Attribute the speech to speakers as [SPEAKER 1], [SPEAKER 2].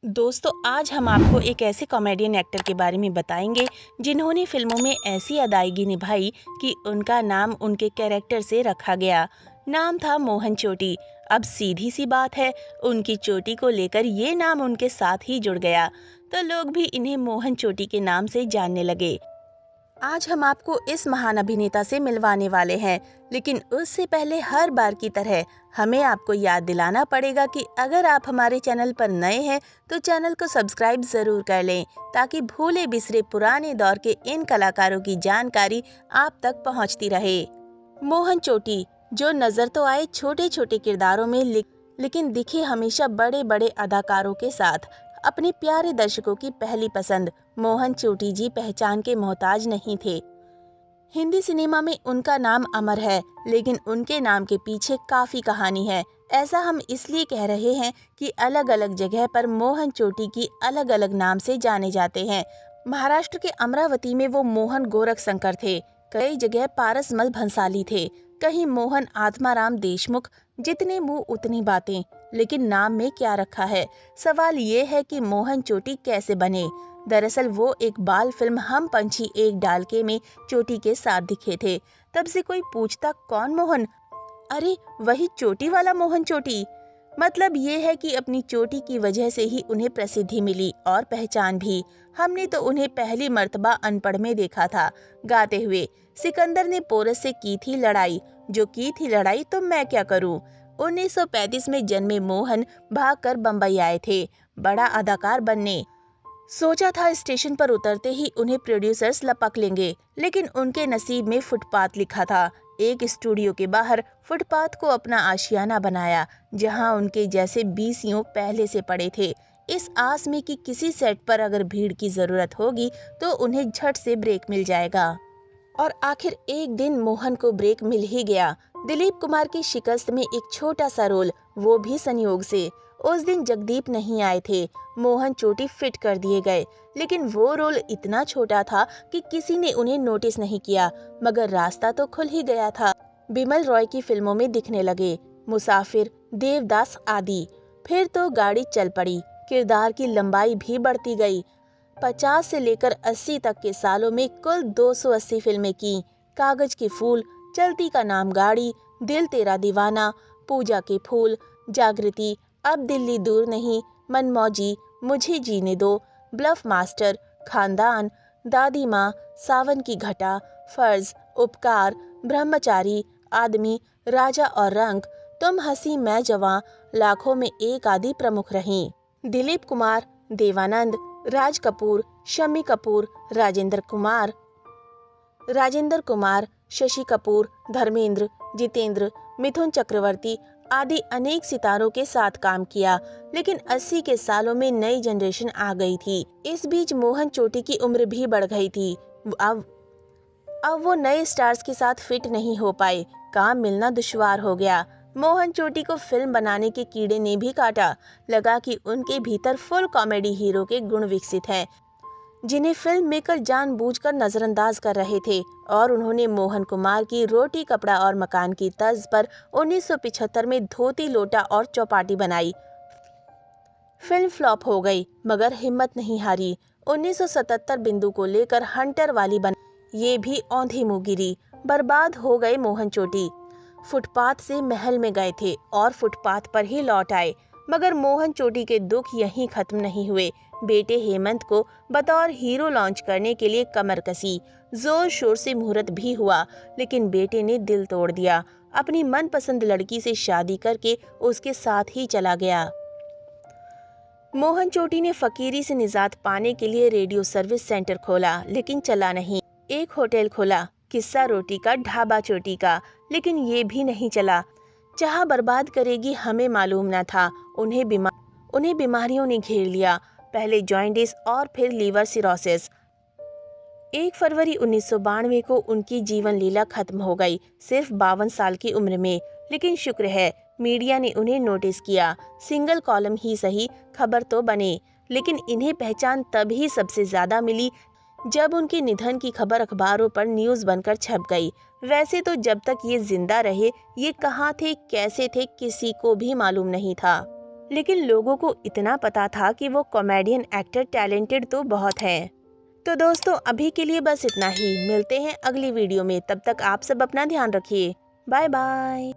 [SPEAKER 1] दोस्तों, आज हम आपको एक ऐसे कॉमेडियन एक्टर के बारे में बताएंगे जिन्होंने फिल्मों में ऐसी अदायगी निभाई कि उनका नाम उनके कैरेक्टर से रखा गया। नाम था मोहन चोटी। अब सीधी सी बात है, उनकी चोटी को लेकर ये नाम उनके साथ ही जुड़ गया, तो लोग भी इन्हें मोहन चोटी के नाम से जानने लगे। आज हम आपको इस महान अभिनेता से मिलवाने वाले हैं, लेकिन उससे पहले हर बार की तरह हमें आपको याद दिलाना पड़ेगा कि अगर आप हमारे चैनल पर नए हैं तो चैनल को सब्सक्राइब जरूर कर लें, ताकि भूले बिसरे पुराने दौर के इन कलाकारों की जानकारी आप तक पहुंचती रहे। मोहन चोटी, जो नजर तो आए छोटे छोटे किरदारों में, लेकिन दिखे हमेशा बड़े बड़े अदाकारों के साथ। अपने प्यारे दर्शकों की पहली पसंद मोहन चोटी जी पहचान के मोहताज नहीं थे। हिंदी सिनेमा में उनका नाम अमर है, लेकिन उनके नाम के पीछे काफी कहानी है। ऐसा हम इसलिए कह रहे हैं कि अलग अलग जगह पर मोहन चोटी की अलग अलग नाम से जाने जाते हैं। महाराष्ट्र के अमरावती में वो मोहन गोरख शंकर थे, कई जगह पारसमल भंसाली थे, कहीं मोहन आत्माराम देशमुख। जितने मुंह उतनी बातें, लेकिन नाम में क्या रखा है? सवाल ये है कि मोहन चोटी कैसे बने। दरअसल वो एक बाल फिल्म हम पंछी एक डालके में चोटी के साथ दिखे थे। तब से कोई पूछता, कौन मोहन? अरे वही चोटी वाला मोहन चोटी। मतलब ये है कि अपनी चोटी की वजह से ही उन्हें प्रसिद्धि मिली और पहचान भी। हमने तो उन्हें पहली मर्तबा अनपढ़ में देखा था, गाते हुए। सिकंदर ने पोरस से की थी लड़ाई, जो की थी लड़ाई तो मैं क्या करूं। 1935 में जन्मे मोहन भागकर बम्बई आए थे बड़ा अदाकार बनने। सोचा था स्टेशन पर उतरते ही उन्हें प्रोड्यूसर्स लपक लेंगे, लेकिन उनके नसीब में फुटपाथ लिखा था। एक स्टूडियो के बाहर फुटपाथ को अपना आशियाना बनाया, जहां उनके जैसे 20 पहले से पड़े थे, इस आस में कि किसी सेट पर अगर भीड़ की जरूरत होगी तो उन्हें झट से ब्रेक मिल जाएगा। और आखिर एक दिन मोहन को ब्रेक मिल ही गया। दिलीप कुमार की शिकस्त में एक छोटा सा रोल, वो भी संयोग से। उस दिन जगदीप नहीं आए थे, मोहन चोटी फिट कर दिए गए, लेकिन वो रोल इतना छोटा था कि किसी ने उन्हें नोटिस नहीं किया। मगर रास्ता तो खुल ही गया था। बिमल रॉय की फिल्मों में दिखने लगे, मुसाफिर, देवदास आदि। फिर तो गाड़ी चल पड़ी, किरदार की लंबाई भी बढ़ती गई। 50 से लेकर 80 तक के सालों में कुल 280 फिल्में की। कागज के फूल, चलती का नाम गाड़ी, दिल तेरा दीवाना, पूजा के फूल, जागृति, अब दिल्ली दूर नहीं, मनमौजी, मुझे जीने दो, ब्लफ मास्टर, खानदान, दादी माँ, सावन की घटा, फर्ज, उपकार, ब्रह्मचारी, आदमी, राजा और रंग, तुम हंसी मैं जवां, लाखों में एक आदि प्रमुख रहीं। दिलीप कुमार, देवानंद, राज कपूर, शम्मी कपूर, राजेंद्र कुमार, शशि कपूर, धर्मेंद्र, जितेंद्र, मिथुन चक्रवर्ती आदि अनेक सितारों के साथ काम किया। लेकिन 80 के सालों में नई जनरेशन आ गई थी। इस बीच मोहन चोटी की उम्र भी बढ़ गई थी। अब वो नए स्टार्स के साथ फिट नहीं हो पाए, काम मिलना दुश्वार हो गया। मोहन चोटी को फिल्म बनाने के कीड़े ने भी काटा। लगा कि उनके भीतर फुल कॉमेडी हीरो के गुण विकसित हैं, जिन्हें फिल्म मेकर जानबूझकर नजरअंदाज कर रहे थे। और उन्होंने मोहन कुमार की रोटी कपड़ा और मकान की तर्ज पर 1975 में धोती लोटा और चौपाटी बनाई। फिल्म फ्लॉप हो गई, मगर हिम्मत नहीं हारी। 1977 बिंदु को लेकर हंटर वाली बना, ये भी औंधी मुँह गिरी। बर्बाद हो गए मोहन चोटी। फुटपाथ से महल में गए थे और फुटपाथ पर ही लौट आए। मगर मोहन चोटी के दुख यहीं खत्म नहीं हुए। बेटे हेमंत को बतौर हीरो लॉन्च करने के लिए कमर कसी, जोर शोर से मुहूर्त भी हुआ, लेकिन बेटे ने दिल तोड़ दिया। अपनी मनपसंद लड़की से शादी करके उसके साथ ही चला गया। मोहन चोटी ने फकीरी से निजात पाने के लिए रेडियो सर्विस सेंटर खोला, लेकिन चला नहीं। एक होटल खोला, किस्सा रोटी का, ढाबा चोटी का, लेकिन ये भी नहीं चला। चाह बर्बाद करेगी हमें मालूम न था। उन्हें बीमारियों ने घेर लिया, पहले जॉइंटिस और फिर लीवर सिरोसिस। 1 फरवरी 1992 को उनकी जीवन लीला खत्म हो गई, सिर्फ 52 साल की उम्र में। लेकिन शुक्र है मीडिया ने उन्हें नोटिस किया। सिंगल कॉलम ही सही, खबर तो बने। लेकिन इन्हें पहचान तभी सबसे ज्यादा मिली जब उनके निधन की खबर अखबारों पर न्यूज़ बनकर छप गई। वैसे तो जब तक ये जिंदा रहे, ये कहाँ थे, कैसे थे, किसी को भी मालूम नहीं था। लेकिन लोगों को इतना पता था कि वो कॉमेडियन एक्टर टैलेंटेड तो बहुत है। तो दोस्तों अभी के लिए बस इतना ही, मिलते हैं अगली वीडियो में, तब तक आप सब अपना ध्यान रखिए। Bye bye.